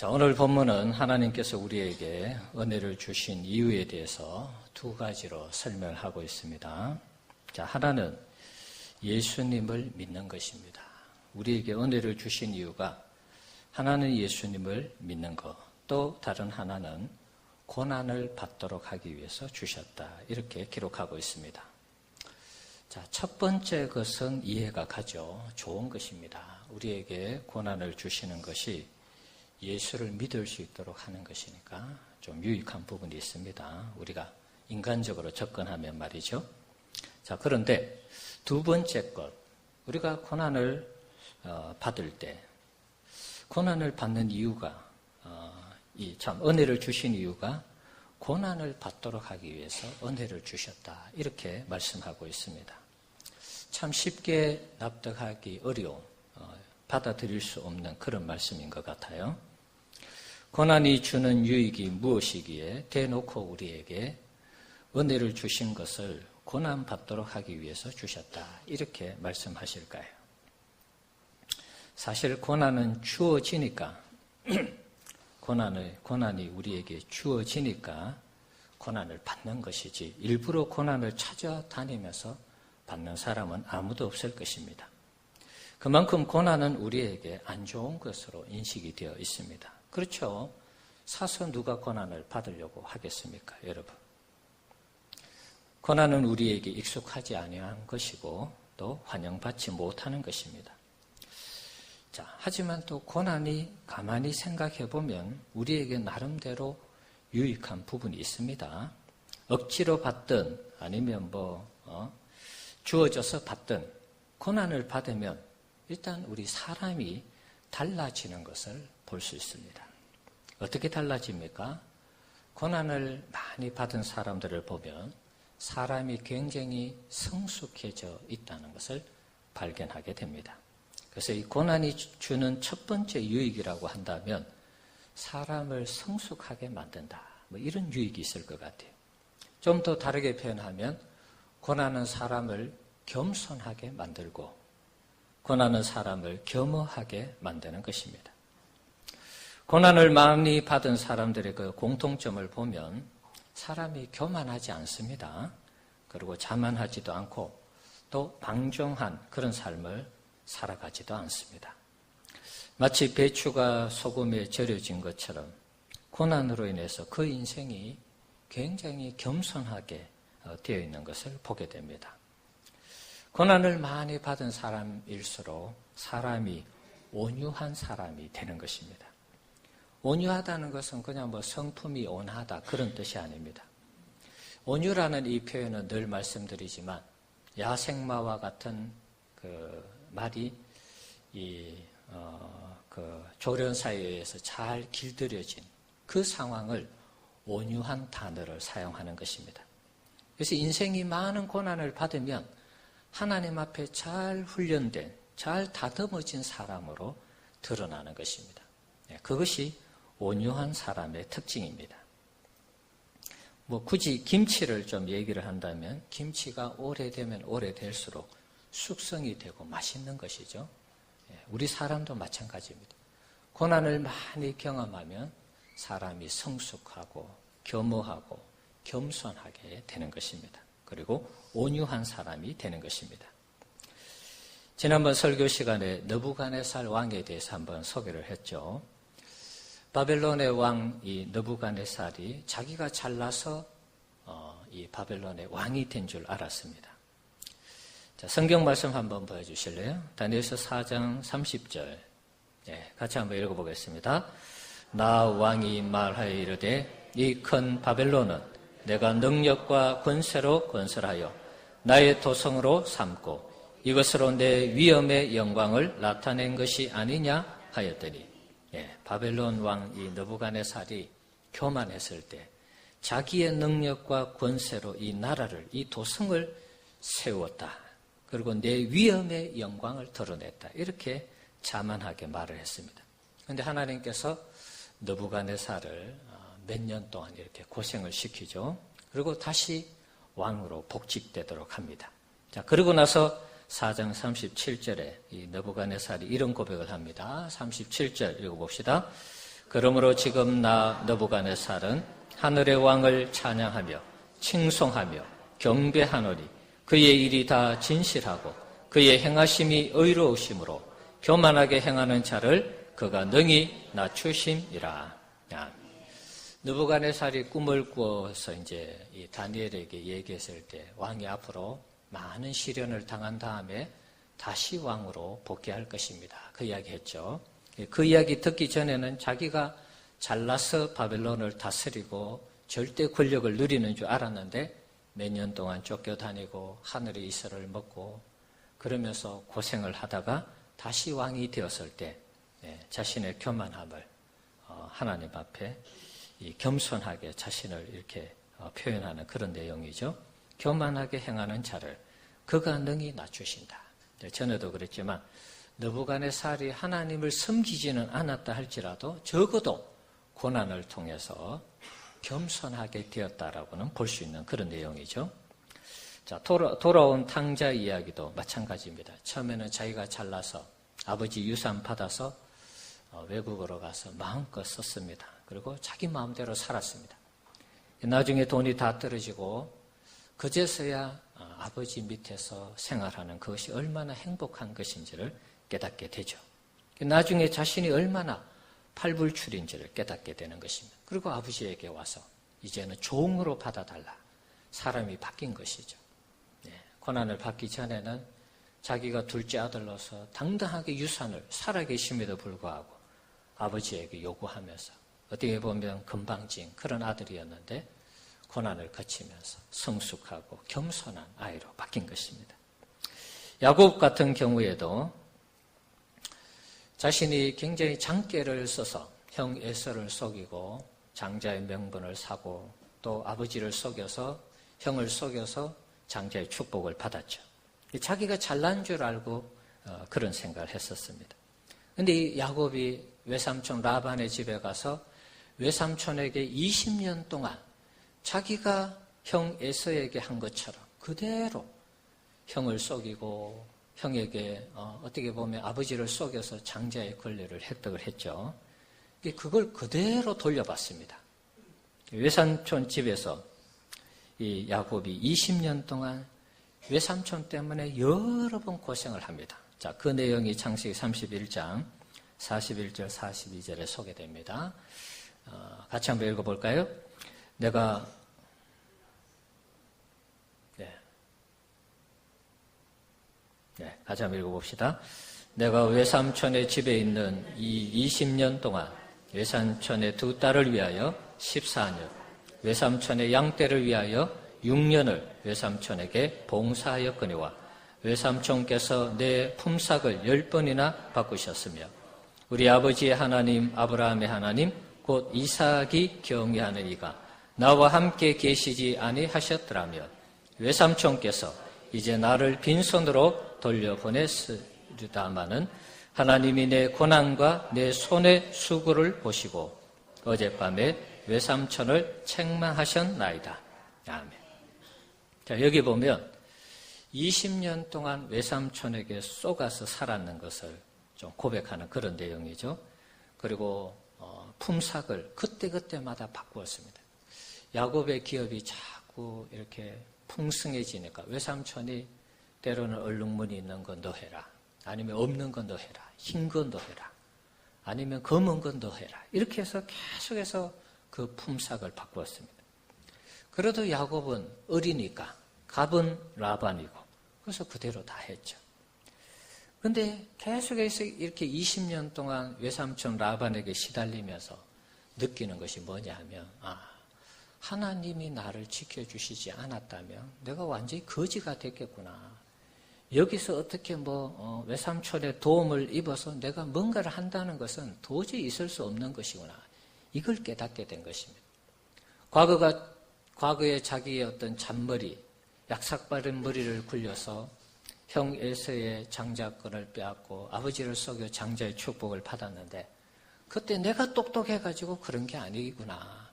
자, 오늘 본문은 하나님께서 우리에게 은혜를 주신 이유에 대해서 두 가지로 설명을 하고 있습니다. 자, 하나는 예수님을 믿는 것입니다. 우리에게 은혜를 주신 이유가 하나는 예수님을 믿는 것, 또 다른 하나는 고난을 받도록 하기 위해서 주셨다. 이렇게 기록하고 있습니다. 자, 첫 번째 것은 이해가 가죠. 좋은 것입니다. 우리에게 고난을 주시는 것이 예수를 믿을 수 있도록 하는 것이니까 좀 유익한 부분이 있습니다. 우리가 인간적으로 접근하면 말이죠. 자, 그런데 두 번째 것, 우리가 고난을 받을 때, 고난을 받는 이유가, 은혜를 주신 이유가 고난을 받도록 하기 위해서 은혜를 주셨다. 이렇게 말씀하고 있습니다. 참 쉽게 납득하기 어려운, 받아들일 수 없는 그런 말씀인 것 같아요. 고난이 주는 유익이 무엇이기에 대놓고 우리에게 은혜를 주신 것을 고난 받도록 하기 위해서 주셨다. 이렇게 말씀하실까요? 사실 고난은 주어지니까, 고난이 우리에게 주어지니까 고난을 받는 것이지, 일부러 고난을 찾아다니면서 받는 사람은 아무도 없을 것입니다. 그만큼 고난은 우리에게 안 좋은 것으로 인식이 되어 있습니다. 그렇죠. 사서 누가 고난을 받으려고 하겠습니까, 여러분? 고난은 우리에게 익숙하지 아니한 것이고 또 환영받지 못하는 것입니다. 자, 하지만 또 고난이 가만히 생각해 보면 우리에게 나름대로 유익한 부분이 있습니다. 억지로 받든 아니면 주어져서 받든 고난을 받으면 일단 우리 사람이 달라지는 것을 볼 수 있습니다. 어떻게 달라집니까? 고난을 많이 받은 사람들을 보면 사람이 굉장히 성숙해져 있다는 것을 발견하게 됩니다. 그래서 이 고난이 주는 첫 번째 유익이라고 한다면 사람을 성숙하게 만든다. 이런 유익이 있을 것 같아요. 좀 더 다르게 표현하면 고난은 사람을 겸손하게 만들고 고난은 사람을 겸허하게 만드는 것입니다. 고난을 많이 받은 사람들의 그 공통점을 보면 사람이 교만하지 않습니다. 그리고 자만하지도 않고 또 방종한 그런 삶을 살아가지도 않습니다. 마치 배추가 소금에 절여진 것처럼 고난으로 인해서 그 인생이 굉장히 겸손하게 되어 있는 것을 보게 됩니다. 고난을 많이 받은 사람일수록 사람이 온유한 사람이 되는 것입니다. 온유하다는 것은 그냥 성품이 온하다 그런 뜻이 아닙니다. 온유라는 이 표현은 늘 말씀드리지만 야생마와 같은 그 말이 조련사에 의해서 잘 길들여진 그 상황을 온유한 단어를 사용하는 것입니다. 그래서 인생이 많은 고난을 받으면 하나님 앞에 잘 훈련된, 잘 다듬어진 사람으로 드러나는 것입니다. 그것이 온유한 사람의 특징입니다. 굳이 김치를 좀 얘기를 한다면 김치가 오래되면 오래될수록 숙성이 되고 맛있는 것이죠. 우리 사람도 마찬가지입니다. 고난을 많이 경험하면 사람이 성숙하고 겸허하고 겸손하게 되는 것입니다. 그리고 온유한 사람이 되는 것입니다. 지난번 설교 시간에 느부갓네살 왕에 대해서 한번 소개를 했죠. 바벨론의 왕 이 느부갓네살이 자기가 잘나서 이 바벨론의 왕이 된 줄 알았습니다. 자, 성경 말씀 한번 보여주실래요? 다니엘서 4장 30절. 같이 한번 읽어보겠습니다. 나 왕이 말하여 이르되 이 큰 바벨론은 내가 능력과 권세로 건설하여 나의 도성으로 삼고 이것으로 내 위엄의 영광을 나타낸 것이 아니냐 하였더니 바벨론 왕 이 느부갓네살이 교만했을 때 자기의 능력과 권세로 이 나라를, 이 도성을 세웠다. 그리고 내 위엄의 영광을 드러냈다. 이렇게 자만하게 말을 했습니다. 그런데 하나님께서 느부갓네살을 몇 년 동안 이렇게 고생을 시키죠. 그리고 다시 왕으로 복직되도록 합니다. 자, 그러고 나서 4장 37절에 이 느부갓네살이 이런 고백을 합니다. 37절 읽어봅시다. 그러므로 지금 나 느부갓네살은 하늘의 왕을 찬양하며 칭송하며 경배하노니 그의 일이 다 진실하고 그의 행하심이 의로우심으로 교만하게 행하는 자를 그가 능히 낮추심이라. 느부갓네살이 꿈을 꾸어서 이제 이 다니엘에게 얘기했을 때 왕이 앞으로 많은 시련을 당한 다음에 다시 왕으로 복귀할 것입니다. 그 이야기 했죠. 그 이야기 듣기 전에는 자기가 잘나서 바벨론을 다스리고 절대 권력을 누리는 줄 알았는데 몇 년 동안 쫓겨다니고 하늘의 이슬을 먹고 그러면서 고생을 하다가 다시 왕이 되었을 때 자신의 교만함을 하나님 앞에 겸손하게 자신을 이렇게 표현하는 그런 내용이죠. 교만하게 행하는 자를 그가 능히 낮추신다. 전에도 그랬지만 느부갓네살이 하나님을 섬기지는 않았다 할지라도 적어도 고난을 통해서 겸손하게 되었다라고는 볼 수 있는 그런 내용이죠. 자, 돌아온 탕자 이야기도 마찬가지입니다. 처음에는 자기가 잘나서 아버지 유산 받아서 외국으로 가서 마음껏 썼습니다. 그리고 자기 마음대로 살았습니다. 나중에 돈이 다 떨어지고 그제서야 아버지 밑에서 생활하는 그것이 얼마나 행복한 것인지를 깨닫게 되죠. 나중에 자신이 얼마나 팔불출인지를 깨닫게 되는 것입니다. 그리고 아버지에게 와서 이제는 종으로 받아달라. 사람이 바뀐 것이죠. 고난을 받기 전에는 자기가 둘째 아들로서 당당하게 유산을 살아계심에도 불구하고 아버지에게 요구하면서 어떻게 보면 건방진 그런 아들이었는데 고난을 거치면서 성숙하고 겸손한 아이로 바뀐 것입니다. 야곱 같은 경우에도 자신이 굉장히 장깨를 써서 형 에서를 속이고 장자의 명분을 사고 또 아버지를 속여서 형을 속여서 장자의 축복을 받았죠. 자기가 잘난 줄 알고 그런 생각을 했었습니다. 그런데 이 야곱이 외삼촌 라반의 집에 가서 외삼촌에게 20년 동안 자기가 형 에서에게 한 것처럼 그대로 형을 속이고 형에게 어떻게 보면 아버지를 속여서 장자의 권리를 획득을 했죠. 그걸 그대로 돌려받습니다. 외삼촌 집에서 이 야곱이 20년 동안 외삼촌 때문에 여러 번 고생을 합니다. 자, 그 내용이 창세기 31장 41절 42절에 소개됩니다. 같이 한번 읽어볼까요? 같이 한번 읽어봅시다. 내가 외삼촌의 집에 있는 이 20년 동안 외삼촌의 두 딸을 위하여 14년, 외삼촌의 양떼를 위하여 6년을 외삼촌에게 봉사하였거니와 외삼촌께서 내 품삯을 10번이나 바꾸셨으며 우리 아버지의 하나님 아브라함의 하나님 곧 이삭이 경외하는 이가 나와 함께 계시지 아니하셨더라면 외삼촌께서 이제 나를 빈손으로 돌려보냈으리다마는 하나님이 내 고난과 내 손의 수고를 보시고 어젯밤에 외삼촌을 책망하셨나이다. 아멘. 자, 여기 보면 20년 동안 외삼촌에게 쏘가서 살았는 것을 좀 고백하는 그런 내용이죠. 그리고 품삯을 그때그때마다 바꾸었습니다. 야곱의 기업이 자꾸 이렇게 풍성해지니까 외삼촌이 때로는 얼룩무늬 있는 건 너 해라. 아니면 없는 건 너 해라. 흰 건 너 해라. 아니면 검은 건 너 해라. 이렇게 해서 계속해서 그 품삯을 바꾸었습니다. 그래도 야곱은 어리니까 갑은 라반이고 그래서 그대로 다 했죠. 그런데 계속해서 이렇게 20년 동안 외삼촌 라반에게 시달리면서 느끼는 것이 뭐냐 하면 하나님이 나를 지켜주시지 않았다면 내가 완전히 거지가 됐겠구나. 여기서 어떻게 외삼촌의 도움을 입어서 내가 뭔가를 한다는 것은 도저히 있을 수 없는 것이구나. 이걸 깨닫게 된 것입니다. 과거에 자기의 어떤 잔머리, 약삭빠른 머리를 굴려서 형 에서의 장자권을 빼앗고 아버지를 속여 장자의 축복을 받았는데 그때 내가 똑똑해가지고 그런 게 아니구나.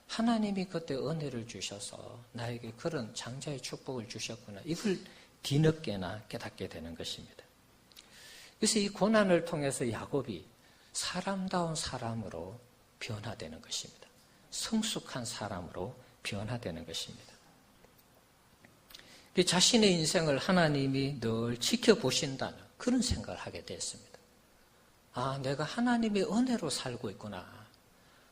하나님이 그때 은혜를 주셔서 나에게 그런 장자의 축복을 주셨구나. 이걸 뒤늦게나 깨닫게 되는 것입니다. 그래서 이 고난을 통해서 야곱이 사람다운 사람으로 변화되는 것입니다. 성숙한 사람으로 변화되는 것입니다. 자신의 인생을 하나님이 늘 지켜보신다는 그런 생각을 하게 됐습니다. 아, 내가 하나님의 은혜로 살고 있구나.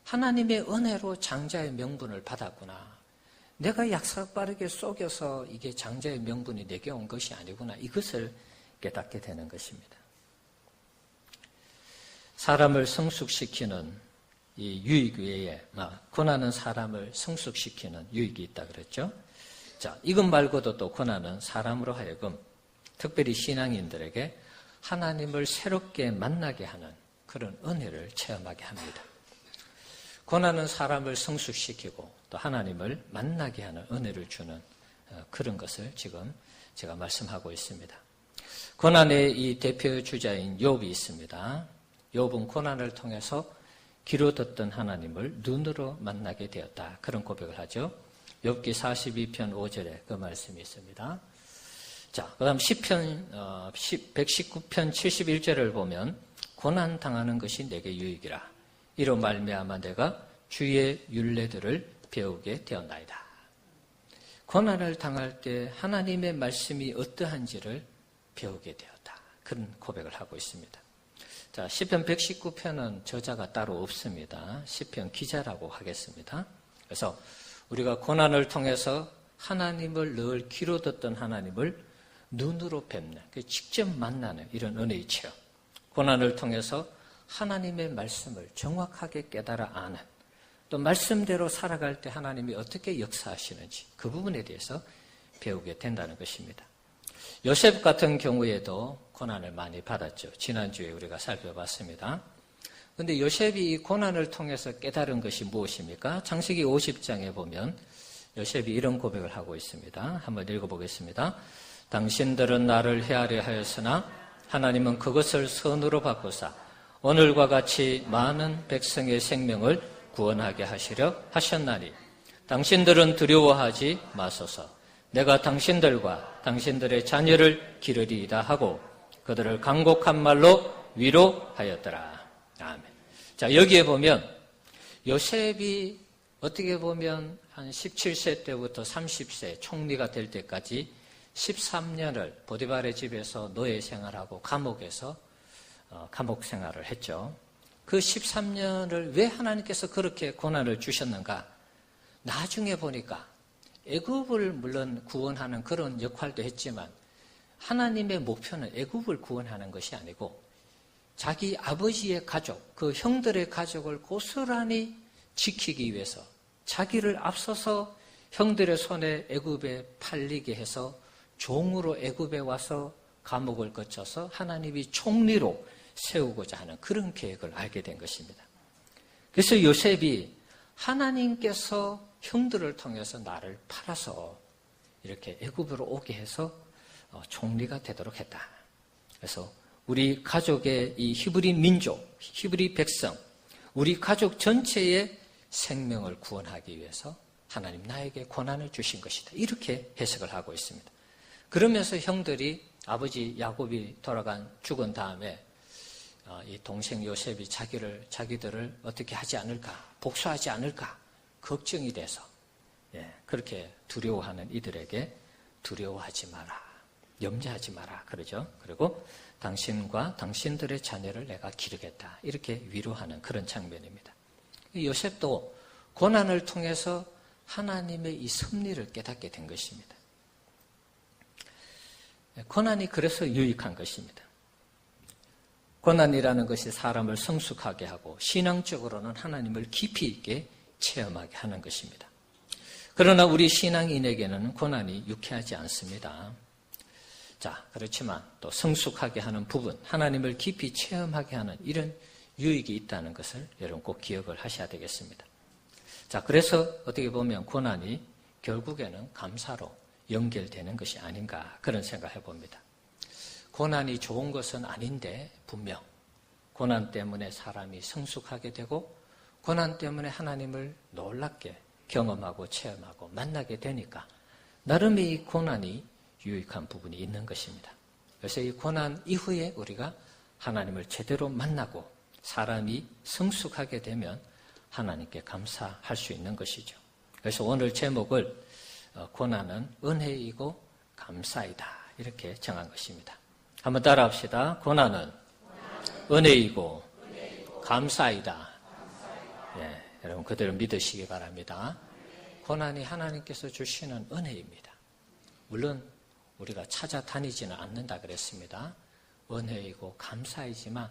하나님의 은혜로 장자의 명분을 받았구나. 내가 약삭빠르게 속여서 이게 장자의 명분이 내게 온 것이 아니구나. 이것을 깨닫게 되는 것입니다. 사람을 성숙시키는 이 유익 외에 고난은 사람을 성숙시키는 유익이 있다 그랬죠. 자, 이것 말고도 또 고난은 사람으로 하여금 특별히 신앙인들에게 하나님을 새롭게 만나게 하는 그런 은혜를 체험하게 합니다. 고난은 사람을 성숙시키고 또 하나님을 만나게 하는 은혜를 주는 그런 것을 지금 제가 말씀하고 있습니다. 고난의 이 대표 주자인 욥이 있습니다. 욥은 고난을 통해서 귀로 듣던 하나님을 눈으로 만나게 되었다. 그런 고백을 하죠. 욥기 42편 5절에 그 말씀이 있습니다. 자, 그 다음 시편 119편 71절을 보면 고난 당하는 것이 내게 유익이라. 이로 말미암아 내가 주의 율례들을 배우게 되었나이다. 고난을 당할 때 하나님의 말씀이 어떠한지를 배우게 되었다. 그런 고백을 하고 있습니다. 자, 시편 119편은 저자가 따로 없습니다. 시편 기자라고 하겠습니다. 그래서 우리가 고난을 통해서 하나님을 늘 귀로 듣던 하나님을 눈으로 뵙는, 직접 만나는 이런 은혜의 체험. 고난을 통해서 하나님의 말씀을 정확하게 깨달아 아는, 또 말씀대로 살아갈 때 하나님이 어떻게 역사하시는지 그 부분에 대해서 배우게 된다는 것입니다. 요셉 같은 경우에도 고난을 많이 받았죠. 지난주에 우리가 살펴봤습니다. 그런데 요셉이 이 고난을 통해서 깨달은 것이 무엇입니까? 창세기 50장에 보면 요셉이 이런 고백을 하고 있습니다. 한번 읽어보겠습니다. 당신들은 나를 헤아려 하였으나 하나님은 그것을 선으로 바꾸사 오늘과 같이 많은 백성의 생명을 구원하게 하시려 하셨나니 당신들은 두려워하지 마소서. 내가 당신들과 당신들의 자녀를 기르리이다 하고 그들을 간곡한 말로 위로하였더라. 아멘. 자, 여기에 보면 요셉이 어떻게 보면 한 17세 때부터 30세 총리가 될 때까지 13년을 보디발의 집에서 노예 생활하고 감옥에서 감옥 생활을 했죠. 그 13년을 왜 하나님께서 그렇게 고난을 주셨는가? 나중에 보니까 애굽을 물론 구원하는 그런 역할도 했지만 하나님의 목표는 애굽을 구원하는 것이 아니고 자기 아버지의 가족, 그 형들의 가족을 고스란히 지키기 위해서 자기를 앞서서 형들의 손에 애굽에 팔리게 해서 종으로 애굽에 와서 감옥을 거쳐서 하나님이 총리로 세우고자 하는 그런 계획을 알게 된 것입니다. 그래서 요셉이 하나님께서 형들을 통해서 나를 팔아서 이렇게 애굽으로 오게 해서 총리가 되도록 했다. 그래서 우리 가족의 이 히브리 민족, 히브리 백성, 우리 가족 전체의 생명을 구원하기 위해서 하나님 나에게 고난을 주신 것이다. 이렇게 해석을 하고 있습니다. 그러면서 형들이 아버지 야곱이 죽은 다음에 이 동생 요셉이 자기들을 어떻게 하지 않을까, 복수하지 않을까 걱정이 돼서 그렇게 두려워하는 이들에게 두려워하지 마라, 염려하지 마라 그러죠. 그리고 당신과 당신들의 자녀를 내가 기르겠다 이렇게 위로하는 그런 장면입니다. 요셉도 고난을 통해서 하나님의 이 섭리를 깨닫게 된 것입니다. 고난이 그래서 유익한 것입니다. 고난이라는 것이 사람을 성숙하게 하고 신앙적으로는 하나님을 깊이 있게 체험하게 하는 것입니다. 그러나 우리 신앙인에게는 고난이 유쾌하지 않습니다. 자, 그렇지만 또 성숙하게 하는 부분, 하나님을 깊이 체험하게 하는 이런 유익이 있다는 것을 여러분 꼭 기억을 하셔야 되겠습니다. 자, 그래서 어떻게 보면 고난이 결국에는 감사로 연결되는 것이 아닌가 그런 생각을 해봅니다. 고난이 좋은 것은 아닌데 분명 고난 때문에 사람이 성숙하게 되고 고난 때문에 하나님을 놀랍게 경험하고 체험하고 만나게 되니까 나름의 이 고난이 유익한 부분이 있는 것입니다. 그래서 이 고난 이후에 우리가 하나님을 제대로 만나고 사람이 성숙하게 되면 하나님께 감사할 수 있는 것이죠. 그래서 오늘 제목을 고난은 은혜이고 감사이다 이렇게 정한 것입니다. 한번 따라합시다. 고난은 은혜이고 감사이다. 예, 여러분 그대로 믿으시기 바랍니다. 고난이 하나님께서 주시는 은혜입니다. 물론 우리가 찾아다니지는 않는다 그랬습니다. 은혜이고 감사이지만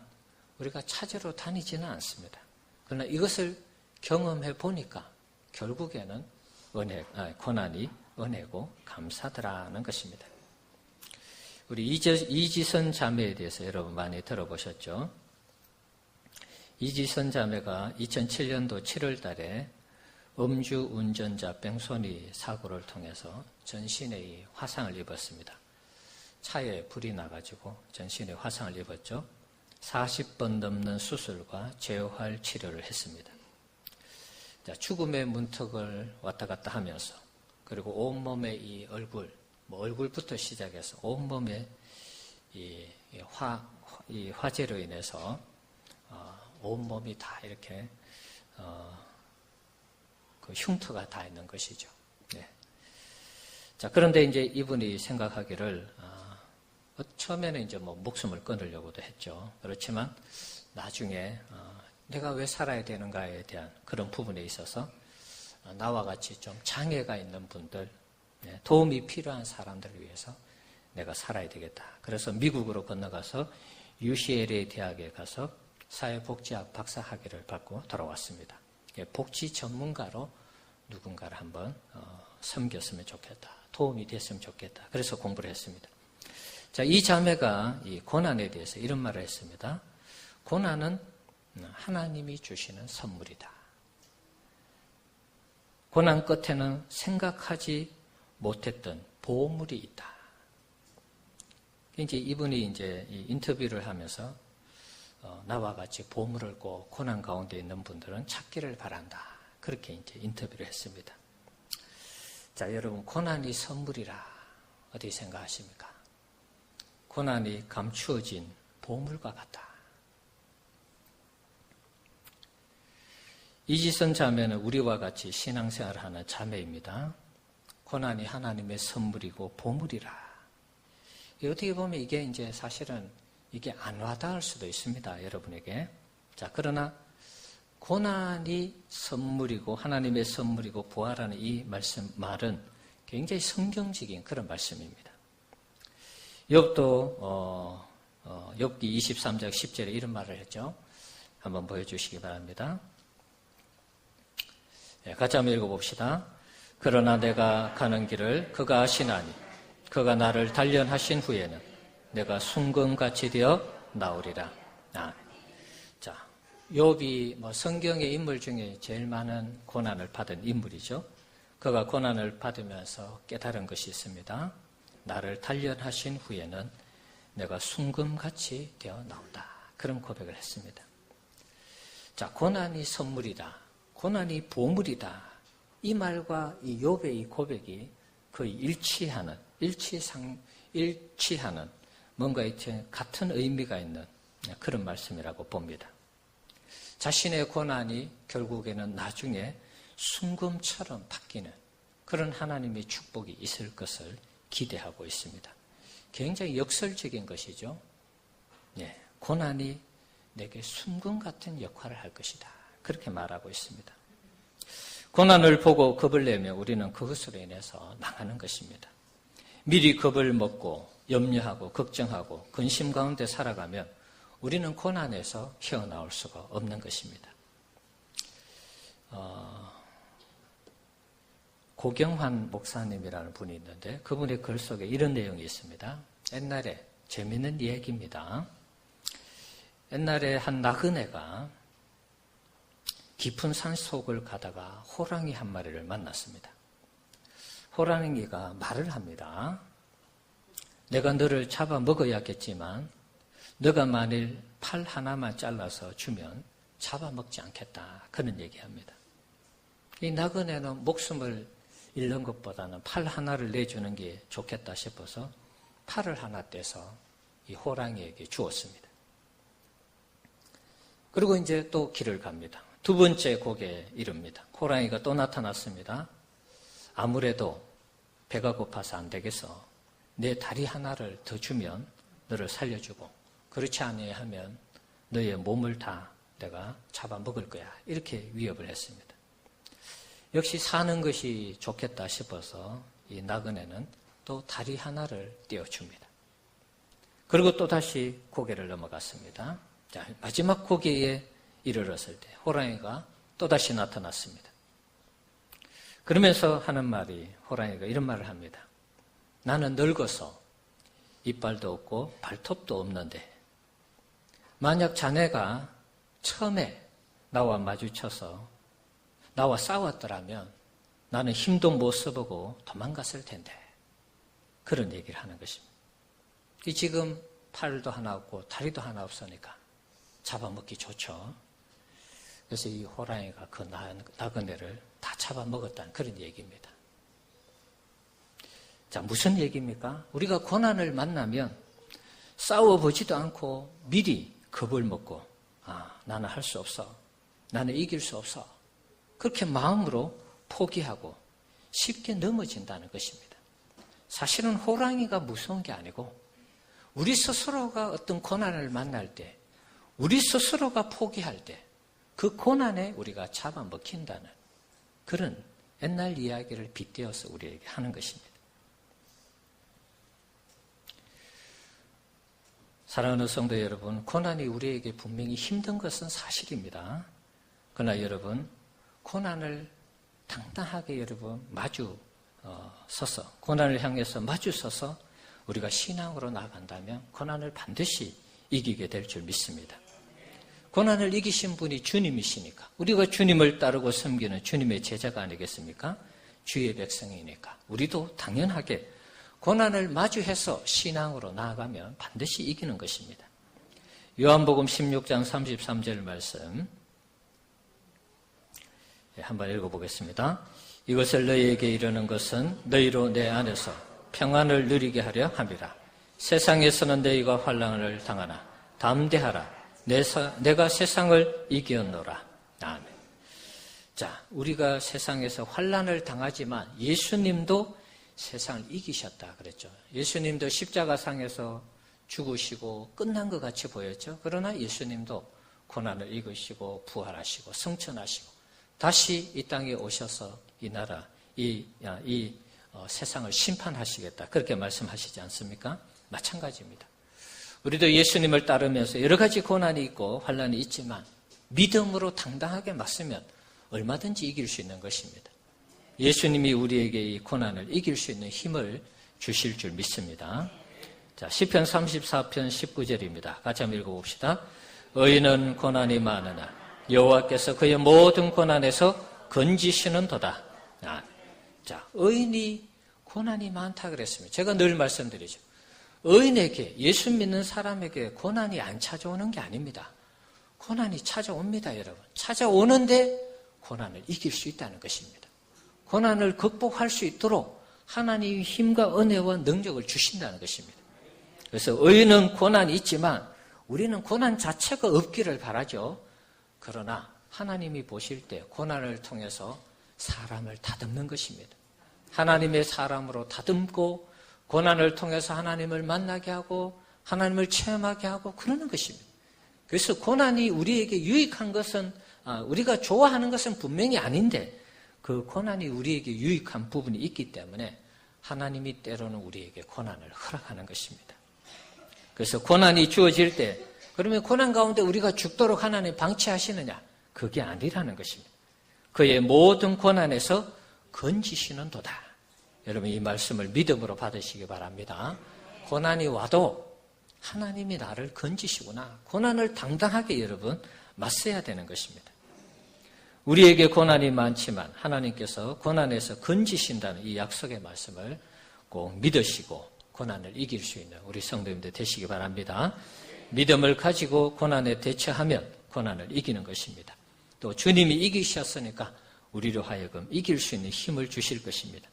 우리가 찾으러 다니지는 않습니다. 그러나 이것을 경험해 보니까 결국에는 고난이 은혜고 감사더라는 것입니다. 우리 이지선 자매에 대해서 여러분 많이 들어보셨죠? 이지선 자매가 2007년도 7월 달에 음주 운전자 뺑소니 사고를 통해서 전신에 화상을 입었습니다. 차에 불이 나가지고 전신에 화상을 입었죠. 40번 넘는 수술과 재활 치료를 했습니다. 자, 죽음의 문턱을 왔다 갔다 하면서 그리고 온몸의 이 얼굴부터 시작해서 온몸에 이 화재로 인해서 온몸이 다 이렇게 그 흉터가 다 있는 것이죠. 네. 자, 그런데 이제 이분이 생각하기를 처음에는 이제 목숨을 끊으려고도 했죠. 그렇지만 나중에 내가 왜 살아야 되는가에 대한 그런 부분에 있어서 나와 같이 좀 장애가 있는 분들, 도움이 필요한 사람들을 위해서 내가 살아야 되겠다. 그래서 미국으로 건너가서 UCLA 대학에 가서 사회복지학 박사학위를 받고 돌아왔습니다. 복지 전문가로 누군가를 한번 섬겼으면 좋겠다. 도움이 됐으면 좋겠다. 그래서 공부를 했습니다. 자, 이 자매가 이 고난에 대해서 이런 말을 했습니다. 고난은 하나님이 주시는 선물이다. 고난 끝에는 생각하지 못했던 보물이 있다. 이제 이분이 이제 인터뷰를 하면서 나와 같이 보물을 꼭 고난 가운데 있는 분들은 찾기를 바란다. 그렇게 이제 인터뷰를 했습니다. 자, 여러분 고난이 선물이라 어떻게 생각하십니까? 고난이 감추어진 보물과 같다. 이지선 자매는 우리와 같이 신앙생활을 하는 자매입니다. 고난이 하나님의 선물이고 보물이라. 어떻게 보면 이게 이제 사실은 이게 안 와닿을 수도 있습니다. 여러분에게. 자, 그러나 고난이 선물이고 하나님의 선물이고 부활하는 이 말은 굉장히 성경적인 그런 말씀입니다. 욥도 욥기 23장 10절에 이런 말을 했죠. 한번 보여주시기 바랍니다. 같이 한번 읽어봅시다. 그러나 내가 가는 길을 그가 아시나니 그가 나를 단련하신 후에는 내가 순금같이 되어 나오리라. 자, 욥이 성경의 인물 중에 제일 많은 고난을 받은 인물이죠. 그가 고난을 받으면서 깨달은 것이 있습니다. 나를 단련하신 후에는 내가 순금같이 되어 나온다. 그런 고백을 했습니다. 자, 고난이 선물이다. 고난이 보물이다. 이 말과 이 욥의 이 고백이 거의 일치하는 뭔가 이제 같은 의미가 있는 그런 말씀이라고 봅니다. 자신의 고난이 결국에는 나중에 순금처럼 바뀌는 그런 하나님의 축복이 있을 것을 기대하고 있습니다. 굉장히 역설적인 것이죠. 고난이 내게 순금 같은 역할을 할 것이다. 그렇게 말하고 있습니다. 고난을 보고 겁을 내며 우리는 그것으로 인해서 망하는 것입니다. 미리 겁을 먹고 염려하고 걱정하고 근심 가운데 살아가면 우리는 고난에서 헤어나올 수가 없는 것입니다. 고경환 목사님이라는 분이 있는데 그분의 글 속에 이런 내용이 있습니다. 옛날에 재미있는 이야기입니다. 옛날에 한 나그네가 깊은 산속을 가다가 호랑이 한 마리를 만났습니다. 호랑이가 말을 합니다. 내가 너를 잡아먹어야겠지만 너가 만일 팔 하나만 잘라서 주면 잡아먹지 않겠다. 그런 얘기합니다. 이 나그네는 목숨을 잃는 것보다는 팔 하나를 내주는 게 좋겠다 싶어서 팔을 하나 떼서 이 호랑이에게 주었습니다. 그리고 이제 또 길을 갑니다. 두 번째 곡에 이릅니다. 호랑이가 또 나타났습니다. 아무래도 배가 고파서 안 되겠어. 내 다리 하나를 더 주면 너를 살려주고, 그렇지 아니하면 너의 몸을 다 내가 잡아먹을 거야. 이렇게 위협을 했습니다. 역시 사는 것이 좋겠다 싶어서 이 나그네는 또 다리 하나를 떼어줍니다. 그리고 또다시 고개를 넘어갔습니다. 자, 마지막 고개에 이르렀을 때 호랑이가 또다시 나타났습니다. 그러면서 하는 말이, 호랑이가 이런 말을 합니다. 나는 늙어서 이빨도 없고 발톱도 없는데 만약 자네가 처음에 나와 마주쳐서 나와 싸웠더라면 나는 힘도 못 써보고 도망갔을 텐데, 그런 얘기를 하는 것입니다. 지금 팔도 하나 없고 다리도 하나 없으니까 잡아먹기 좋죠. 그래서 이 호랑이가 그 나그네를 다 잡아먹었다는 그런 얘기입니다. 자, 무슨 얘기입니까? 우리가 고난을 만나면 싸워보지도 않고 미리 겁을 먹고, 나는 할 수 없어, 나는 이길 수 없어, 그렇게 마음으로 포기하고 쉽게 넘어진다는 것입니다. 사실은 호랑이가 무서운 게 아니고 우리 스스로가 어떤 고난을 만날 때, 우리 스스로가 포기할 때 그 고난에 우리가 잡아먹힌다는 그런 옛날 이야기를 빗대어서 우리에게 하는 것입니다. 사랑하는 성도 여러분, 고난이 우리에게 분명히 힘든 것은 사실입니다. 그러나 여러분, 고난을 당당하게 여러분 마주 서서, 고난을 향해서 마주 서서 우리가 신앙으로 나아간다면 고난을 반드시 이기게 될 줄 믿습니다. 고난을 이기신 분이 주님이시니까, 우리가 주님을 따르고 섬기는 주님의 제자가 아니겠습니까? 주의 백성이니까 우리도 당연하게 고난을 마주해서 신앙으로 나아가면 반드시 이기는 것입니다. 요한복음 16장 33절 말씀 한번 읽어보겠습니다. 이것을 너희에게 이르는 것은 너희로 내 안에서 평안을 누리게 하려 함이라. 세상에서는 너희가 환난을 당하나 담대하라. 내가 세상을 이겼노라. 아멘. 자, 우리가 세상에서 환난을 당하지만 예수님도 세상을 이기셨다 그랬죠. 예수님도 십자가상에서 죽으시고 끝난 것 같이 보였죠. 그러나 예수님도 고난을 이기시고 부활하시고 성천하시고 다시 이 땅에 오셔서 이 나라, 세상을 심판하시겠다, 그렇게 말씀하시지 않습니까? 마찬가지입니다. 우리도 예수님을 따르면서 여러 가지 고난이 있고 환난이 있지만 믿음으로 당당하게 맞서면 얼마든지 이길 수 있는 것입니다. 예수님이 우리에게 이 고난을 이길 수 있는 힘을 주실 줄 믿습니다. 자, 시편 34편 19절입니다. 같이 한번 읽어봅시다. 의인은 고난이 많으나 여호와께서 그의 모든 고난에서 건지시는도다. 자, 의인이 고난이 많다 그랬습니다. 제가 늘 말씀드리죠. 의인에게, 예수 믿는 사람에게 고난이 안 찾아오는 게 아닙니다. 고난이 찾아옵니다, 여러분. 찾아오는데 고난을 이길 수 있다는 것입니다. 고난을 극복할 수 있도록 하나님이 힘과 은혜와 능력을 주신다는 것입니다. 그래서 의인은 고난이 있지만 우리는 고난 자체가 없기를 바라죠. 그러나 하나님이 보실 때 고난을 통해서 사람을 다듬는 것입니다. 하나님의 사람으로 다듬고 고난을 통해서 하나님을 만나게 하고 하나님을 체험하게 하고 그러는 것입니다. 그래서 고난이 우리에게 유익한 것은, 우리가 좋아하는 것은 분명히 아닌데 그 고난이 우리에게 유익한 부분이 있기 때문에 하나님이 때로는 우리에게 고난을 허락하는 것입니다. 그래서 고난이 주어질 때, 그러면 고난 가운데 우리가 죽도록 하나님 방치하시느냐? 그게 아니라는 것입니다. 그의 모든 고난에서 건지시는도다. 여러분, 이 말씀을 믿음으로 받으시기 바랍니다. 고난이 와도 하나님이 나를 건지시구나. 고난을 당당하게 여러분 맞서야 되는 것입니다. 우리에게 고난이 많지만 하나님께서 고난에서 건지신다는 이 약속의 말씀을 꼭 믿으시고 고난을 이길 수 있는 우리 성도님들 되시기 바랍니다. 믿음을 가지고 고난에 대처하면 고난을 이기는 것입니다. 또 주님이 이기셨으니까 우리로 하여금 이길 수 있는 힘을 주실 것입니다.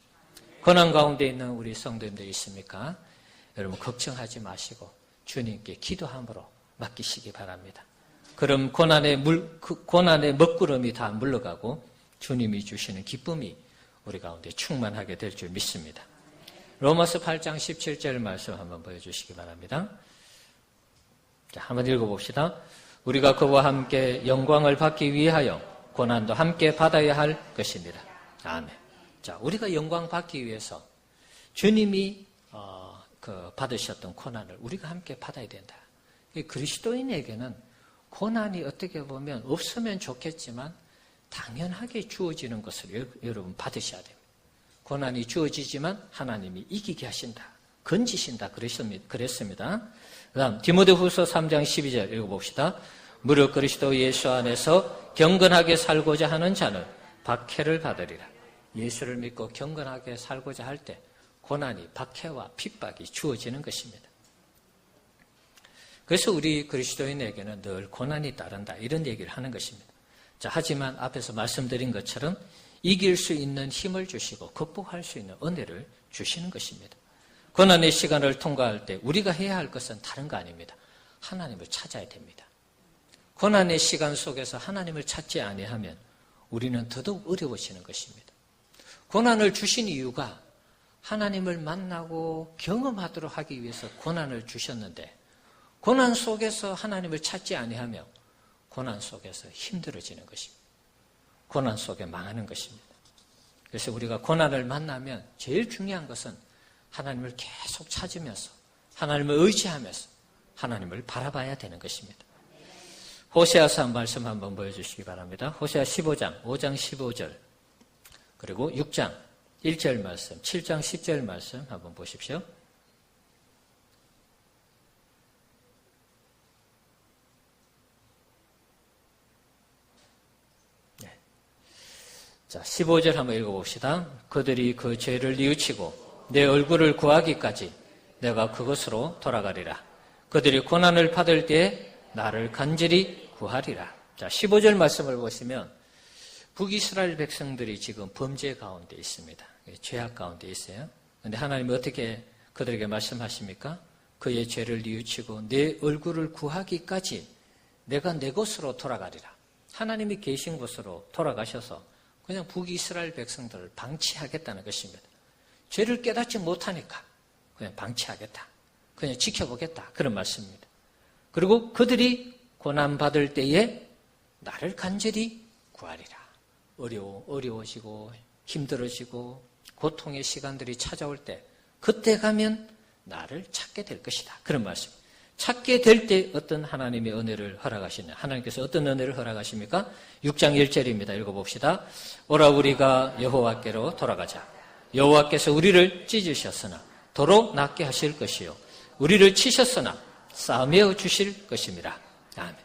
고난 가운데 있는 우리 성도님들 있습니까? 여러분 걱정하지 마시고 주님께 기도함으로 맡기시기 바랍니다. 그럼 고난의 먹구름이 다 물러가고 주님이 주시는 기쁨이 우리 가운데 충만하게 될 줄 믿습니다. 로마서 8장 17절 말씀 한번 보여주시기 바랍니다. 자, 한번 읽어봅시다. 우리가 그와 함께 영광을 받기 위하여 고난도 함께 받아야 할 것입니다. 아멘. 자, 우리가 영광 받기 위해서 주님이 받으셨던 고난을 우리가 함께 받아야 된다. 그리스도인에게는 고난이 어떻게 보면 없으면 좋겠지만 당연하게 주어지는 것을 여러분 받으셔야 됩니다. 고난이 주어지지만 하나님이 이기게 하신다. 건지신다. 그랬습니다. 그 다음 디모데후서 3장 12절 읽어봅시다. 무릇 그리스도 예수 안에서 경건하게 살고자 하는 자는 박해를 받으리라. 예수를 믿고 경건하게 살고자 할 때 고난이, 박해와 핍박이 주어지는 것입니다. 그래서 우리 그리스도인에게는 늘 고난이 따른다. 이런 얘기를 하는 것입니다. 자, 하지만 앞에서 말씀드린 것처럼 이길 수 있는 힘을 주시고 극복할 수 있는 은혜를 주시는 것입니다. 고난의 시간을 통과할 때 우리가 해야 할 것은 다른 거 아닙니다. 하나님을 찾아야 됩니다. 고난의 시간 속에서 하나님을 찾지 아니하면 우리는 더더욱 어려워지는 것입니다. 고난을 주신 이유가 하나님을 만나고 경험하도록 하기 위해서 고난을 주셨는데 고난 속에서 하나님을 찾지 아니하며 고난 속에서 힘들어지는 것입니다. 고난 속에 망하는 것입니다. 그래서 우리가 고난을 만나면 제일 중요한 것은 하나님을 계속 찾으면서 하나님을 의지하면서 하나님을 바라봐야 되는 것입니다. 호세아서 말씀 한번 보여주시기 바랍니다. 호세아 15장 5장 15절 그리고 6장 1절 말씀 7장 10절 말씀 한번 보십시오. 자, 15절 한번 읽어봅시다. 그들이 그 죄를 뉘우치고 내 얼굴을 구하기까지 내가 그것으로 돌아가리라. 그들이 고난을 받을 때에 나를 간절히 구하리라. 자, 15절 말씀을 보시면 북이스라엘 백성들이 지금 범죄 가운데 있습니다. 죄악 가운데 있어요. 그런데 하나님이 어떻게 그들에게 말씀하십니까? 그의 죄를 뉘우치고 내 얼굴을 구하기까지 내가 내 곳으로 돌아가리라. 하나님이 계신 곳으로 돌아가셔서 그냥 북이스라엘 백성들을 방치하겠다는 것입니다. 죄를 깨닫지 못하니까 그냥 방치하겠다. 그냥 지켜보겠다. 그런 말씀입니다. 그리고 그들이 고난받을 때에 나를 간절히 구하리라. 어려워지고 힘들어지고 고통의 시간들이 찾아올 때 그때 가면 나를 찾게 될 것이다. 그런 말씀. 찾게 될 때 어떤 하나님의 은혜를 허락하시냐. 하나님께서 어떤 은혜를 허락하십니까? 6장 1절입니다. 읽어봅시다. 오라 우리가 여호와께로 돌아가자. 여호와께서 우리를 찢으셨으나 도로 낫게 하실 것이요. 우리를 치셨으나 싸매어 주실 것입니다. 아멘.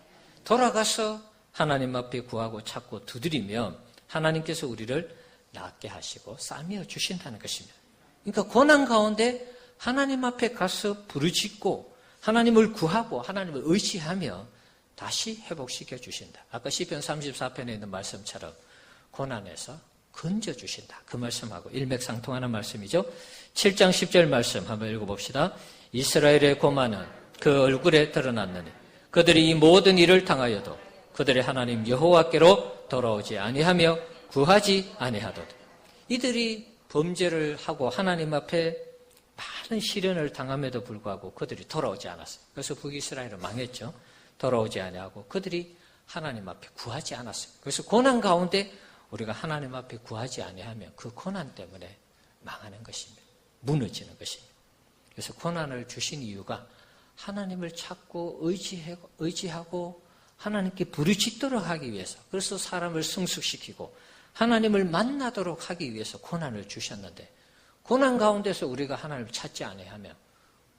돌아가서 하나님 앞에 구하고 찾고 두드리면 하나님께서 우리를 낫게 하시고 싸매어 주신다는 것입니다. 그러니까 고난 가운데 하나님 앞에 가서 부르짖고 하나님을 구하고 하나님을 의지하며 다시 회복시켜 주신다. 아까 시편 34편에 있는 말씀처럼 고난에서 건져주신다. 그 말씀하고 일맥상통하는 말씀이죠. 7장 10절 말씀 한번 읽어봅시다. 이스라엘의 고난은 그 얼굴에 드러났느니 그들이 이 모든 일을 당하여도 그들의 하나님 여호와께로 돌아오지 아니하며 구하지 아니하도다. 이들이 범죄를 하고 하나님 앞에 많은 시련을 당함에도 불구하고 그들이 돌아오지 않았어요. 그래서 북이스라엘은 망했죠. 돌아오지 아니하고 그들이 하나님 앞에 구하지 않았어요. 그래서 고난 가운데 우리가 하나님 앞에 구하지 아니하면 그 고난 때문에 망하는 것입니다. 무너지는 것입니다. 그래서 고난을 주신 이유가 하나님을 찾고 의지하고 하나님께 부르짖도록 하기 위해서, 그래서 사람을 성숙시키고 하나님을 만나도록 하기 위해서 고난을 주셨는데, 고난 가운데서 우리가 하나님을 찾지 아니하면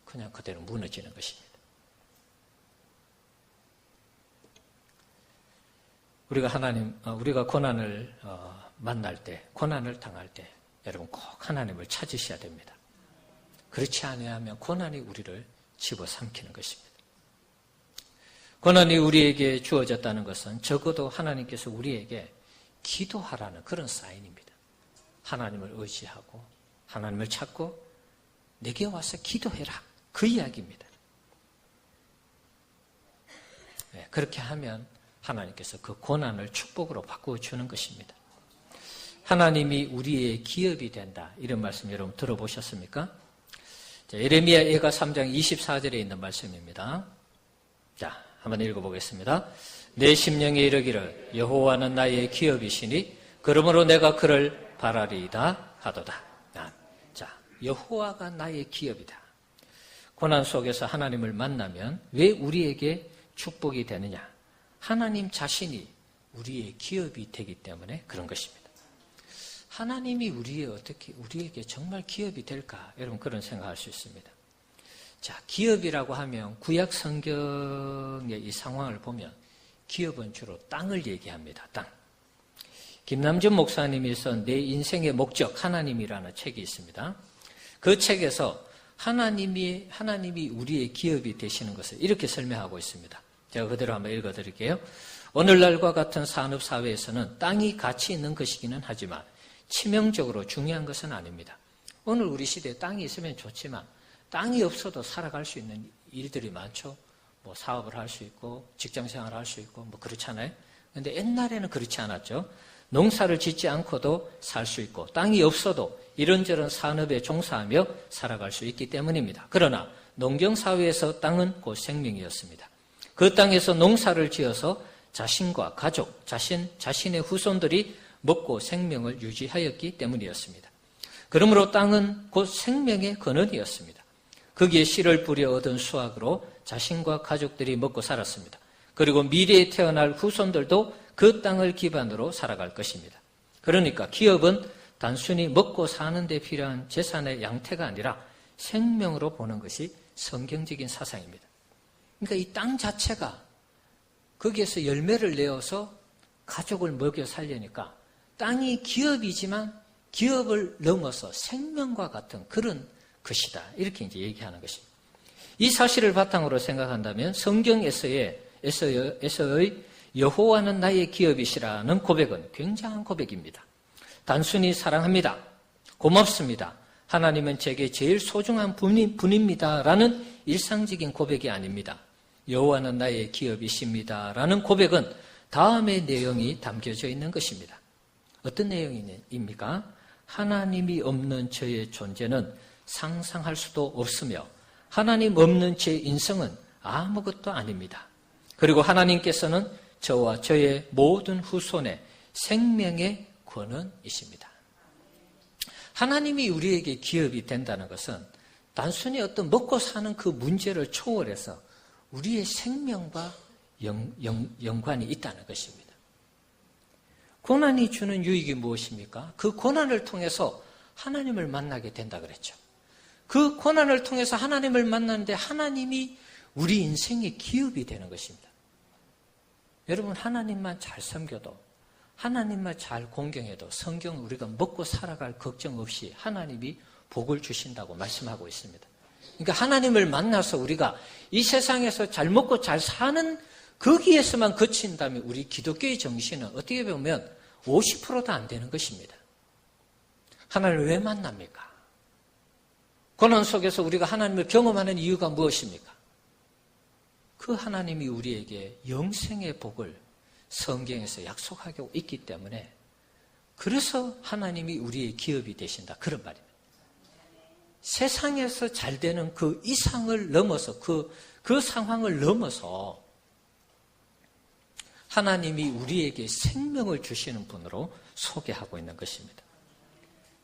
그냥 그대로 무너지는 것입니다. 우리가 고난을 만날 때, 고난을 당할 때 여러분 꼭 하나님을 찾으셔야 됩니다. 그렇지 않으면 고난이 우리를 집어삼키는 것입니다. 고난이 우리에게 주어졌다는 것은 적어도 하나님께서 우리에게 기도하라는 그런 사인입니다. 하나님을 의지하고 하나님을 찾고 내게 와서 기도해라, 그 이야기입니다. 그렇게 하면 하나님께서 그 고난을 축복으로 바꾸어 주는 것입니다. 하나님이 우리의 기업이 된다. 이런 말씀 여러분 들어보셨습니까? 자, 예레미야 예가 3장 24절에 있는 말씀입니다. 자, 한번 읽어보겠습니다. 내 심령에 이르기를 여호와는 나의 기업이시니 그러므로 내가 그를 바라리이다 하도다. 자, 여호와가 나의 기업이다. 고난 속에서 하나님을 만나면 왜 우리에게 축복이 되느냐? 하나님 자신이 우리의 기업이 되기 때문에 그런 것입니다. 하나님이 우리에게 정말 기업이 될까? 여러분 그런 생각할 수 있습니다. 자, 기업이라고 하면 구약 성경의 이 상황을 보면 기업은 주로 땅을 얘기합니다. 땅. 김남준 목사님이 쓴 내 인생의 목적 하나님이라는 책이 있습니다. 그 책에서 하나님이 우리의 기업이 되시는 것을 이렇게 설명하고 있습니다. 제가 그대로 한번 읽어드릴게요. 오늘날과 같은 산업사회에서는 땅이 가치 있는 것이기는 하지만 치명적으로 중요한 것은 아닙니다. 오늘 우리 시대에 땅이 있으면 좋지만 땅이 없어도 살아갈 수 있는 일들이 많죠. 뭐 사업을 할 수 있고 직장생활을 할 수 있고 뭐 그렇잖아요. 그런데 옛날에는 그렇지 않았죠. 농사를 짓지 않고도 살 수 있고 땅이 없어도 이런저런 산업에 종사하며 살아갈 수 있기 때문입니다. 그러나 농경사회에서 땅은 곧 생명이었습니다. 그 땅에서 농사를 지어서 자신과 가족, 자신의 후손들이 먹고 생명을 유지하였기 때문이었습니다. 그러므로 땅은 곧 생명의 근원이었습니다. 거기에 씨를 뿌려 얻은 수확으로 자신과 가족들이 먹고 살았습니다. 그리고 미래에 태어날 후손들도 그 땅을 기반으로 살아갈 것입니다. 그러니까 기업은 단순히 먹고 사는 데 필요한 재산의 양태가 아니라 생명으로 보는 것이 성경적인 사상입니다. 그러니까 이 땅 자체가 거기에서 열매를 내어서 가족을 먹여 살려니까 땅이 기업이지만 기업을 넘어서 생명과 같은 그런 것이다. 이렇게 이제 얘기하는 것입니다. 이 사실을 바탕으로 생각한다면 성경에서의 여호와는 나의 기업이시라는 고백은 굉장한 고백입니다. 단순히 사랑합니다. 고맙습니다. 하나님은 제게 제일 소중한 분입니다라는 일상적인 고백이 아닙니다. 여호와는 나의 기업이십니다라는 고백은 다음의 내용이 담겨져 있는 것입니다. 어떤 내용입니까? 하나님이 없는 저의 존재는 상상할 수도 없으며 하나님 없는 제 인생은 아무것도 아닙니다. 그리고 하나님께서는 저와 저의 모든 후손의 생명의 권원이십니다. 하나님이 우리에게 기업이 된다는 것은 단순히 어떤 먹고 사는 그 문제를 초월해서 우리의 생명과 연관이 있다는 것입니다. 고난이 주는 유익이 무엇입니까? 그 고난을 통해서 하나님을 만나게 된다 그랬죠. 그 고난을 통해서 하나님을 만나는데 하나님이 우리 인생의 기업이 되는 것입니다. 여러분 하나님만 잘 섬겨도 하나님만 잘 공경해도 성경은 우리가 먹고 살아갈 걱정 없이 하나님이 복을 주신다고 말씀하고 있습니다. 그러니까 하나님을 만나서 우리가 이 세상에서 잘 먹고 잘 사는 거기에서만 그친다면 우리 기독교의 정신은 어떻게 보면 50%도 안 되는 것입니다. 하나님을 왜 만납니까? 고난 속에서 우리가 하나님을 경험하는 이유가 무엇입니까? 그 하나님이 우리에게 영생의 복을 성경에서 약속하고 있기 때문에 그래서 하나님이 우리의 기업이 되신다. 그런 말입니다. 세상에서 잘 되는 그 이상을 넘어서 그 상황을 넘어서 하나님이 우리에게 생명을 주시는 분으로 소개하고 있는 것입니다.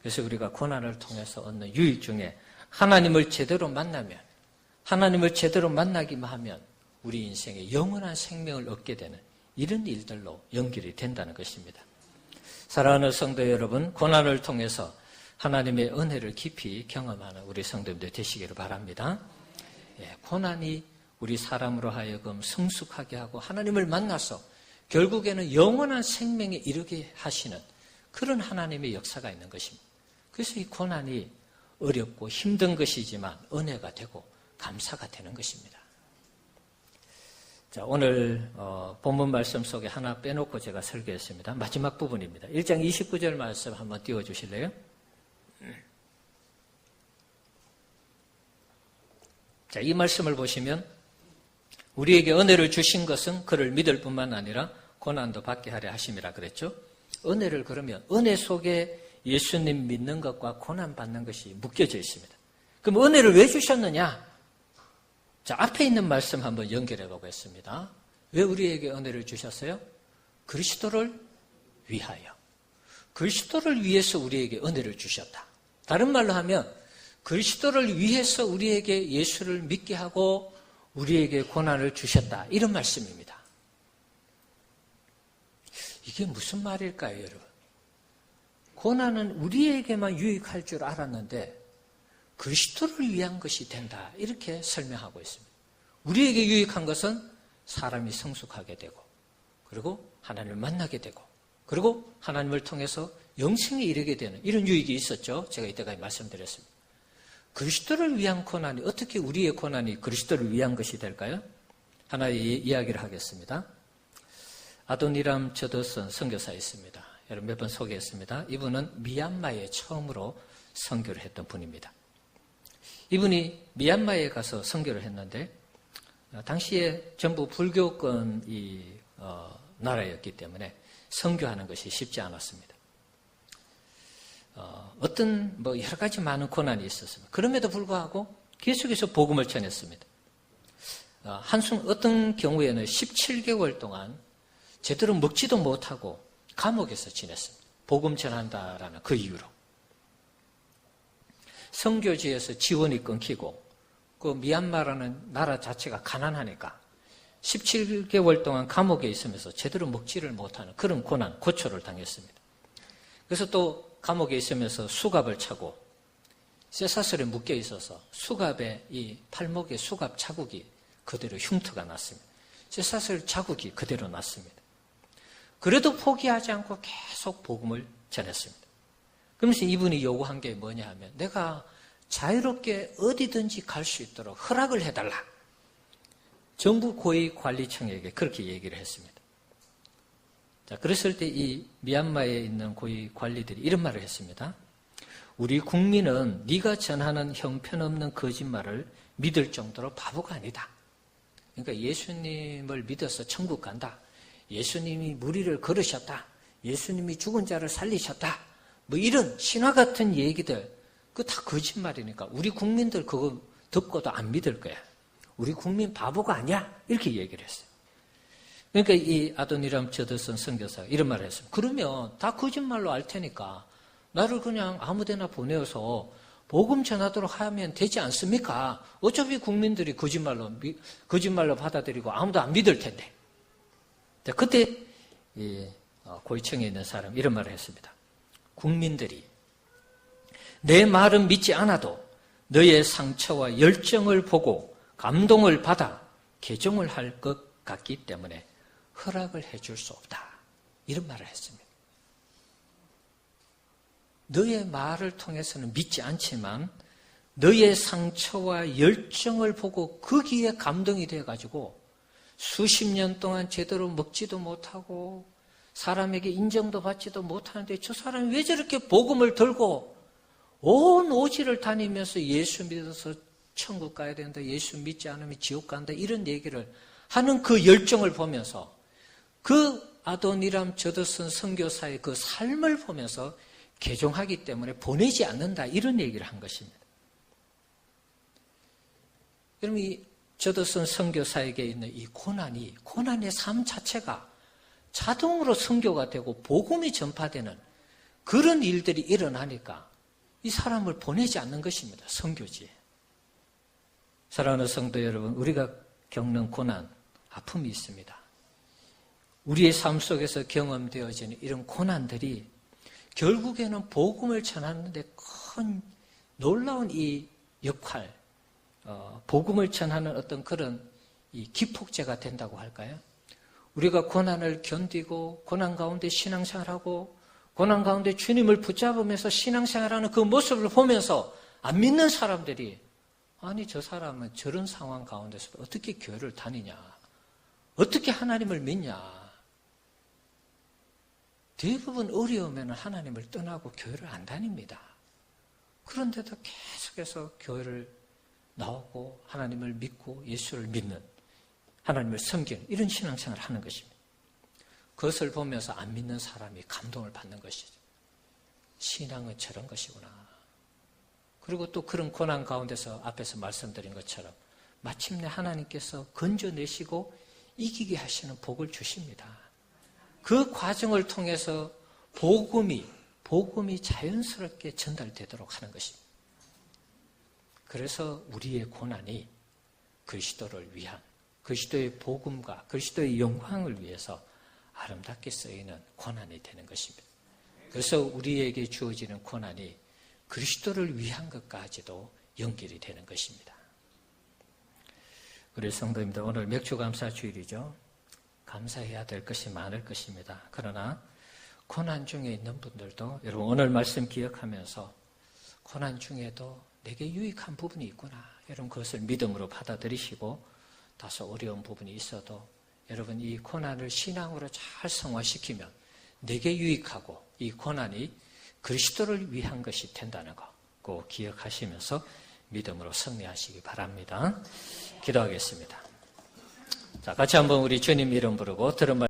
그래서 우리가 고난을 통해서 얻는 유익 중에 하나님을 제대로 만나면 하나님을 제대로 만나기만 하면 우리 인생에 영원한 생명을 얻게 되는 이런 일들로 연결이 된다는 것입니다. 사랑하는 성도 여러분, 고난을 통해서 하나님의 은혜를 깊이 경험하는 우리 성도님들 되시기를 바랍니다. 고난이 우리 사람으로 하여금 성숙하게 하고 하나님을 만나서 결국에는 영원한 생명에 이르게 하시는 그런 하나님의 역사가 있는 것입니다. 그래서 이 고난이 어렵고 힘든 것이지만 은혜가 되고 감사가 되는 것입니다. 자, 오늘 본문 말씀 속에 하나 빼놓고 제가 설교했습니다. 마지막 부분입니다. 1장 29절 말씀 한번 띄워주실래요? 자, 이 말씀을 보시면 우리에게 은혜를 주신 것은 그를 믿을 뿐만 아니라 고난도 받게 하려 하심이라 그랬죠. 은혜를 그러면 은혜 속에 예수님 믿는 것과 고난 받는 것이 묶여져 있습니다. 그럼 은혜를 왜 주셨느냐? 자, 앞에 있는 말씀 한번 연결해 보겠습니다. 왜 우리에게 은혜를 주셨어요? 그리스도를 위하여. 그리스도를 위해서 우리에게 은혜를 주셨다. 다른 말로 하면 그리스도를 위해서 우리에게 예수를 믿게 하고 우리에게 고난을 주셨다. 이런 말씀입니다. 이게 무슨 말일까요, 여러분? 고난은 우리에게만 유익할 줄 알았는데 그리스도를 위한 것이 된다. 이렇게 설명하고 있습니다. 우리에게 유익한 것은 사람이 성숙하게 되고 그리고 하나님을 만나게 되고 그리고 하나님을 통해서 영생에 이르게 되는 이런 유익이 있었죠. 제가 이때까지 말씀드렸습니다. 그리스도를 위한 고난이 어떻게 우리의 고난이 그리스도를 위한 것이 될까요? 하나의 이야기를 하겠습니다. 아도니람 저더슨 선교사 있습니다. 여러분 몇 번 소개했습니다. 이분은 미얀마에 처음으로 선교를 했던 분입니다. 이분이 미얀마에 가서 선교를 했는데 당시에 전부 불교권 나라였기 때문에 선교하는 것이 쉽지 않았습니다. 어떤 여러 가지 많은 고난이 있었습니다. 그럼에도 불구하고 계속해서 복음을 전했습니다. 어떤 경우에는 17개월 동안 제대로 먹지도 못하고 감옥에서 지냈습니다. 복음 전한다라는 그 이유로. 선교지에서 지원이 끊기고 그 미얀마라는 나라 자체가 가난하니까 17개월 동안 감옥에 있으면서 제대로 먹지를 못하는 그런 고난, 고초를 당했습니다. 그래서 또 감옥에 있으면서 수갑을 차고 쇠사슬에 묶여 있어서 수갑에 이 팔목에 수갑 자국이 그대로 흉터가 났습니다. 쇠사슬 자국이 그대로 났습니다. 그래도 포기하지 않고 계속 복음을 전했습니다. 그러면서 이분이 요구한 게 뭐냐 하면 내가 자유롭게 어디든지 갈 수 있도록 허락을 해달라. 정부 고위관리청에게 그렇게 얘기를 했습니다. 자, 그랬을 때 이 미얀마에 있는 고위관리들이 이런 말을 했습니다. 우리 국민은 네가 전하는 형편없는 거짓말을 믿을 정도로 바보가 아니다. 그러니까 예수님을 믿어서 천국 간다. 예수님이 무리를 걸으셨다. 예수님이 죽은 자를 살리셨다. 이런 신화 같은 얘기들 그거 다 거짓말이니까 우리 국민들 그거 듣고도 안 믿을 거야. 우리 국민 바보가 아니야. 이렇게 얘기를 했어요. 그러니까 이 아도니람 저더슨 선교사가 이런 말을 했어요. 그러면 다 거짓말로 알 테니까 나를 그냥 아무데나 보내어서 복음 전하도록 하면 되지 않습니까? 어차피 국민들이 거짓말로 받아들이고 아무도 안 믿을 텐데. 자, 그때 고위층에 있는 사람이 이런 말을 했습니다. 국민들이 내 말은 믿지 않아도 너의 상처와 열정을 보고 감동을 받아 개종을 할 것 같기 때문에 허락을 해줄 수 없다. 이런 말을 했습니다. 너의 말을 통해서는 믿지 않지만 너의 상처와 열정을 보고 거기에 감동이 돼가지고 수십 년 동안 제대로 먹지도 못하고 사람에게 인정도 받지도 못하는데 저 사람이 왜 저렇게 복음을 들고 온 오지를 다니면서 예수 믿어서 천국 가야 된다, 예수 믿지 않으면 지옥 간다 이런 얘기를 하는 그 열정을 보면서 그 아도니람 저더슨 선교사의 그 삶을 보면서 개종하기 때문에 보내지 않는다 이런 얘기를 한 것입니다. 여러분 이 저더슨 선교사에게 있는 이 고난의 삶 자체가 자동으로 선교가 되고 복음이 전파되는 그런 일들이 일어나니까 이 사람을 보내지 않는 것입니다. 선교지에. 사랑하는 성도 여러분, 우리가 겪는 고난, 아픔이 있습니다. 우리의 삶 속에서 경험되어지는 이런 고난들이 결국에는 복음을 전하는데 큰 놀라운 이 역할, 복음을 전하는 어떤 그런 이 기폭제가 된다고 할까요? 우리가 고난을 견디고 고난 가운데 신앙생활하고 고난 가운데 주님을 붙잡으면서 신앙생활하는 그 모습을 보면서 안 믿는 사람들이 아니 저 사람은 저런 상황 가운데서 어떻게 교회를 다니냐? 어떻게 하나님을 믿냐? 대부분 어려우면 하나님을 떠나고 교회를 안 다닙니다. 그런데도 계속해서 교회를 나오고 하나님을 믿고 예수를 믿는 하나님을 섬기는 이런 신앙생활을 하는 것입니다. 그것을 보면서 안 믿는 사람이 감동을 받는 것이죠. 신앙은 저런 것이구나. 그리고 또 그런 고난 가운데서 앞에서 말씀드린 것처럼 마침내 하나님께서 건져내시고 이기게 하시는 복을 주십니다. 그 과정을 통해서 복음이 자연스럽게 전달되도록 하는 것입니다. 그래서 우리의 고난이 그리스도를 위한, 그리스도의 복음과 그리스도의 영광을 위해서 아름답게 쓰이는 고난이 되는 것입니다. 그래서 우리에게 주어지는 고난이 그리스도를 위한 것까지도 연결이 되는 것입니다. 우리 성도님들, 오늘 맥주감사주일이죠. 감사해야 될 것이 많을 것입니다. 그러나 고난 중에 있는 분들도 여러분 오늘 말씀 기억하면서 고난 중에도 내게 유익한 부분이 있구나. 여러분 그것을 믿음으로 받아들이시고 다소 어려운 부분이 있어도 여러분 이 고난을 신앙으로 잘 성화시키면 내게 유익하고 이 고난이 그리스도를 위한 것이 된다는 거 꼭 기억하시면서 믿음으로 승리하시기 바랍니다. 기도하겠습니다. 자, 같이 한번 우리 주님 이름 부르고 들은 말